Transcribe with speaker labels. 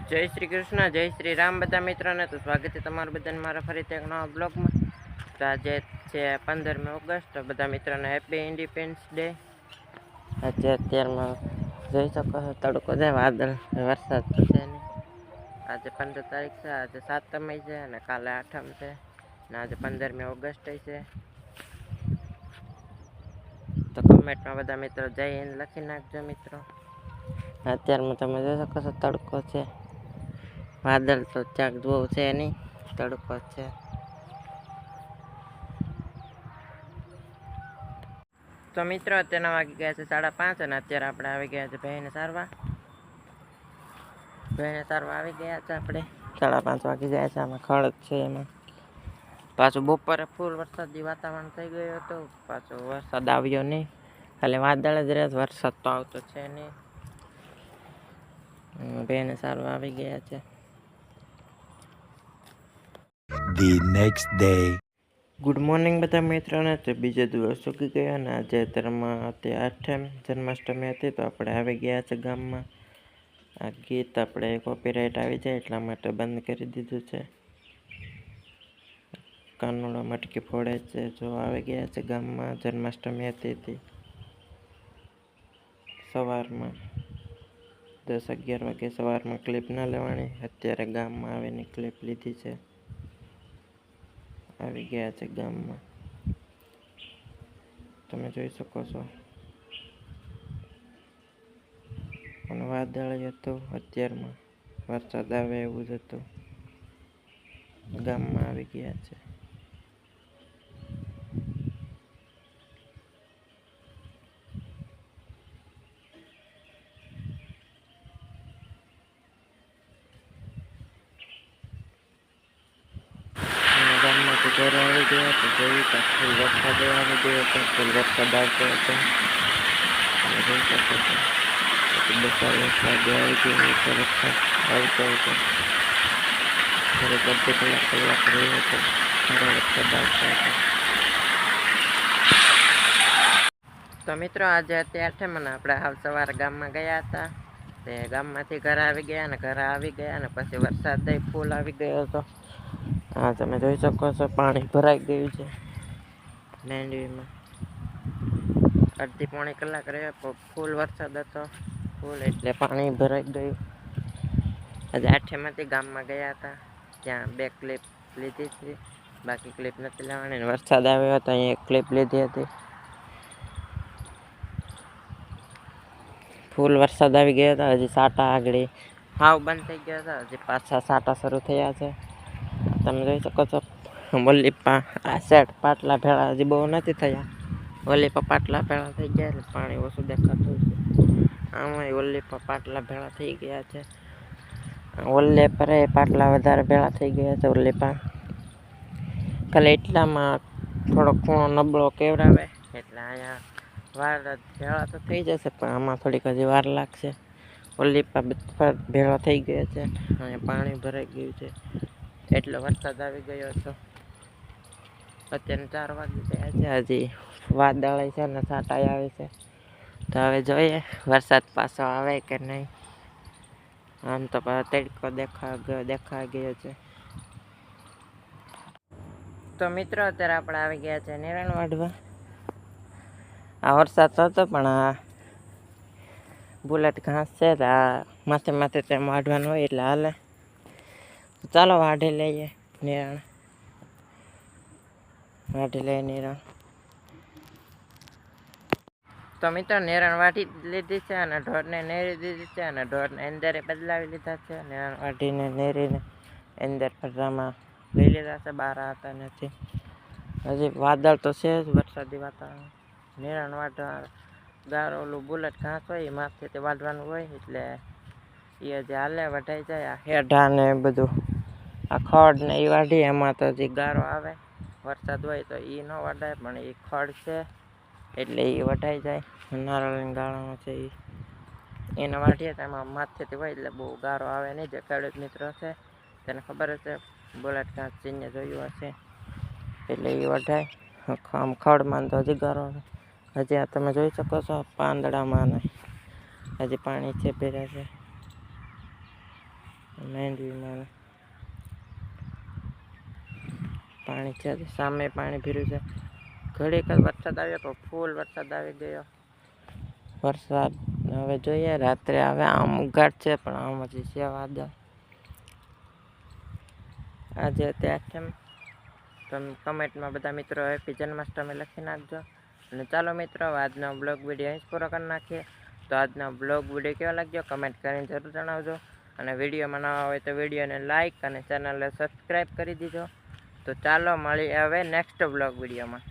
Speaker 1: જય શ્રી કૃષ્ણ, જય શ્રી રામ બધા મિત્રોને. તો સ્વાગત છે તમારું બધાને મારા ફરીથી એક નવા બ્લોગમાં. તો આજે છે 15મી ઓગસ્ટ. તો બધા મિત્રોને હેપી ઇન્ડિપેન્ડન્સ ડે. આજે અત્યારમાં જોઈ શકો છો તડકો છે, વાદળ, વરસાદ તો છે નહીં. આજે 15 તારીખ છે, આજે 7મી છે અને કાલે 8મ છે ને આજે 15મી ઓગસ્ટ છે. તો કમેન્ટમાં બધા મિત્રો જય હિન્દ લખી નાખજો મિત્રો. અત્યારમાં તમે જોઈ શકો છો તડકો છે, વાદળ તો ક્યાંક બહુ છે નહીં, તડકો છે. તો મિત્રો અત્યારના વાગી ગયા છે 5:30 અને અત્યારે આપણે આવી ગયા છે ભાઈને સારવા આવી ગયા છે. આપણે 5:30 વાગી ગયા છે. આમાં ખડ છે, એમાં પાછું બપોરે ફૂલ વરસાદી વાતાવરણ થઈ ગયું હતું, પાછો વરસાદ આવ્યો નહીં, ખાલી વાદળ જ રહે, વરસાદ તો આવતો છે નહીં. ભાઈને સારવા આવી ગયા છે.
Speaker 2: The next day.
Speaker 1: Good morning બધા મિત્રોને. તો બીજો દિવસ ચૂકી ગયો અને આજે અત્યારમાં 8મ જન્માષ્ટમી હતી. તો આપણે આવી ગયા છે ગામમાં. આ ગીત આપણે કોપીરાઇટ આવી જાય એટલા માટે બંધ કરી દીધું છે. કાનુડો મટકી ફોડે છે. જો આવી ગયા છે ગામમાં. જન્માષ્ટમી હતી સવારમાં 10-11 વાગે. સવારમાં ક્લિપ ના લેવાની, અત્યારે ગામમાં આવીને ક્લિપ લીધી છે. આવી ગયા છે ગામમાં, તમે જોઈ શકો છો. અને વાદળ હતું, અત્યારમાં વરસાદ આવે એવું જ હતું. ગામમાં આવી ગયા છે. ગામમાંથી ઘરે આવી ગયા તો જોયું તો ફૂલ વરસાદ આવી ગયો હતો, ફૂલ વરસાદ આવતો હતો. તમે જોઈ શકો છો. પછી બપોર વરસાદ આવી ગયો હતો, વરસાદ આવતો હતો. ઘરે અડધી કલાક રહ્યો હતો, સારો વરસાદ આવતો હતો. તો મિત્રો આજે અત્યારે છે મને આપણે હાલ સવારે ગામમાં ગયા હતા. તે ગામમાંથી ઘરે આવી ગયા અને ઘરે આવી ગયા અને પછી વરસાદ ફૂલ આવી ગયો હતો. હા, તમે જોઈ શકો છો પાણી ભરાઈ ગયું છે માંડવીમાં. અડધી-પોણી કલાક રહ્યો, ફૂલ વરસાદ હતો, ફૂલ એટલે પાણી ભરાઈ ગયું. આજે 8માંથી ગામમાં ગયા હતા, ત્યાં 2 ક્લિપ લીધી હતી, બાકી ક્લિપ નથી લેવાની. વરસાદ આવ્યો હતો, અહીં 1 ક્લિપ લીધી હતી. ફૂલ વરસાદ આવી ગયા હતા. હજી સાટા આગળ હાવ બંધ થઈ ગયા હતા, હજી પાછા સાટા શરૂ થયા છે. તમે જોઈ શકો છો વલ્લીપા આ સાઈડ પાટલા ભેળા હજી બહુ નથી થયા. વલ્લીપા પાટલા ભેળા થઈ ગયા એટલે પાણી ઓછું દેખાતું છે. આમાં વલ્લીપા પાટલા ભેળા થઈ ગયા છે. વલ્લીપા પાટલા વધારે ભેળા થઈ ગયા છે. વલ્લીપા ખાલી એટલામાં થોડો ખૂણો નબળો કેવડાવે એટલે અહીંયા વાર ભેળા તો થઈ જશે, પણ આમાં થોડીક હજી વાર લાગશે. વલ્લીપા ભેળા થઈ ગયા છે, અહીંયા પાણી ભરાઈ ગયું છે. એટલો વરસાદ આવી ગયો હતો. અત્યારે 4 વાગી ગયા છે, હજી વાદળ છે ને છાંટાઈ આવે છે. તો હવે જોઈએ વરસાદ પાછો આવે કે નહીં. આમ તો તડકો દેખાઈ ગયો છે. તો મિત્રો અત્યારે આપણે આવી ગયા છે નિરણ વાઢવા. આ વરસાદ હતો પણ આ બુલેટ ઘાસ છે, આ માથે તેમ વાઢવાનું હોય એટલે હાલે. ચાલો વાઢી લઈએ નિરણ, વાઢી લઈએ નિરણ. તો મિત્રો નિરણ વાઢી લીધી છે અને ઢોરને નેરી દીધી છે અને ઢોરને અંદરે બદલાવી લીધા છે. નિરણ વાઢીને નેરીને અંદર ફરવામાં લઈ લીધા છે, બહાર આવતા નથી. હજી વાદળ તો છે જ, વરસાદી વાતાવરણ. નિરણ વાઢવા ગારો ઓલું બુલેટ ઘાસ હોય એ માથેથી વાઢવાનું હોય એટલે એ હજી હાલે વઢાઈ જાય. આ હેઢા ને બધું આ ખડ ને એ વાઢી, એમાં તો હજી ગારો આવે. વરસાદ હોય તો એ ન વઢાય, પણ એ ખડ છે એટલે એ વઢાઈ જાય. નારળની ગાળામાં છે એને વાઢીએ તો એમાં માથેથી હોય એટલે બહુ ગારો આવે નહીં. જે ખેડૂત મિત્રો છે તેને ખબર હશે, બુલેટ ઘાસ ચીને જોયું હશે એટલે એ વઢાય. આમ ખડમાં તો હજી ગારો આવે. હજી આ તમે જોઈ શકો છો પાંદડામાં હજી પાણી છે ભર્યા છે. માંડવીમાં પાણી છે, સામે પાણી ભર્યું છે. ઘડીક જ વરસાદ આવ્યો તો ફૂલ વરસાદ આવી ગયો. વરસાદ હવે જોઈએ રાત્રે આવે. આમ ઉઘાટ છે પણ આમ હજી છે વાદળ. આજે અત્યારે તમે કમેન્ટમાં બધા મિત્રો હેપી જન્માષ્ટમી લખી નાખજો. અને ચાલો મિત્રો આજનો બ્લોગ વિડીયો અહીં જ પૂરો કરી નાખીએ. તો આજનો બ્લોગ વિડીયો કેવો લાગ્યો કમેન્ટ કરીને જરૂર જણાવજો. અને વિડીયોમાં નવા હોય તો વિડીયોને લાઇક અને ચેનલને સબસ્ક્રાઈબ કરી દીજો. તો ચાલો મળીએ હવે નેક્સ્ટ બ્લોગ વિડીયોમાં.